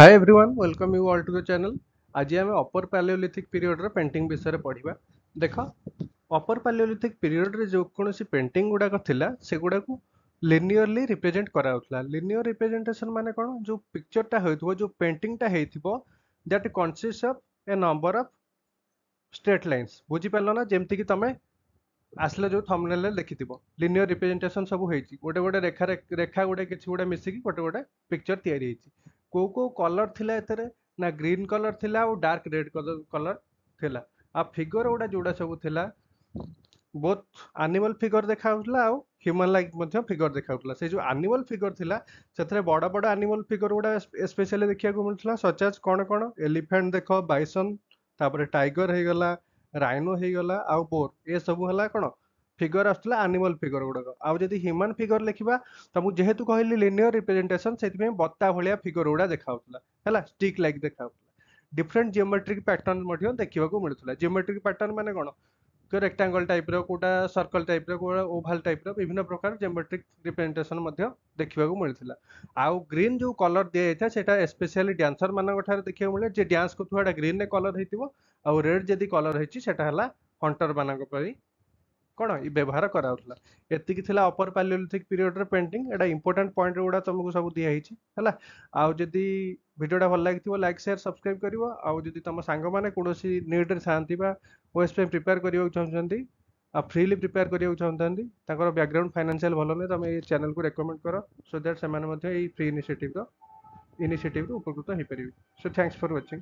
Hi everyone welcome you all to the channel. आज आम अपर Palaeolithic period painting विषय पढ़ा। देख अपर पैलियोलिथिक पीरियड रे जो कौन पेंटिंग गुड़ाक थिला सेगुड़ा को लिनियरली रिप्रेजेंट कराउथला। लिनियर रिप्रेजेंटेशन माने कौन जो पिक्चरटा होइथबो जो पेंटिंगटा हेइथबो that consist of a number of straight lines. बुझी पारलो ना जेमति कि तमे आसले जो थंबनेल रे देखिथिबो लिनियर रिप्रेजेंटेशन सब होइची गोटे गोटे रेखा रेखा गोटे किछि गोटे मिसिकी गोटे गोटे पिक्चर तयारी हेइची। को कलर थिला एतरे ना ग्रीन कलर थिला और डार्क रेड कलर थिला। आ फिगर गुडा जोड़ा सब थिला बोथ एनिमल फिगर देखाउतला आ ह्यूमन लाइक मध्य फिगर देखाउतला। से जो एनिमल फिगर थिला सेथरे बड़ बड़ एनिमल फिगर गुडा स्पेशली देखिया को मिलथला सच एज कोन कोन एलिफेंट देखो बाइसन तापर टाइगर हे गला राइनो हे गला आ बोर ए सब हला कोन फिगर आसला एनिमल फिगर गुडा। आ जदी ह्यूमन फिगर लिखिबा तमु जेहेतु कहली लिनियर रिप्रेजेंटेशन सेति में बत्ता भलिया फिगर गुडा देखाउतला हला स्टिक लाइक देखाउतला। डिफरेंट जियोमेट्रिक पैटर्न मध्य देखिबा को मिलथला। जियोमेट्रिक पैटर्न माने कोन रेक्टांगल टाइप रो कोटा सर्कल टाइप रो कोटा ओवल टाइप रो विभिन्न प्रकार जियोमेट्रिक रिप्रेजेंटेशन मध्य देखिबा को मिलथिला। आउ ग्रीन जो कलर दिया जायता सेटा स्पेशली डांसर मानक ठारे देखिबा मिले जे डांस करथुवाडा ग्रीन रे कलर हेतिबो आ रेड जदी कलर हेची सेटा हला हंटर मानक परी कौन व्यवहार कराउथला। एतिकी थिला अपर पैलियोलिथिक पीरियड रे पेंटिंग। एटा इंपोर्टेंट पॉइंट गुडा तुमको सब दिया हेची हला। आउ जदी वीडियोटा भल लागिथिबो लाइक शेयर सब्सक्राइब करिवो। आउ जदी तम सांग माने कोनोसी नीट रे थांती बा ओएस पे प्रिपेयर करियो चाहछंती आ फ्रीली प्रिपेयर करियो चाहछंती ताकर बैकग्राउंड फाइनेंशियल भलो नै तमे ए चैनल को रेकमेंड करो सो दैट से माने मध्ये ए फ्री इनिशिएटिव रो उपकृत हे परिबे। So thanks for watching.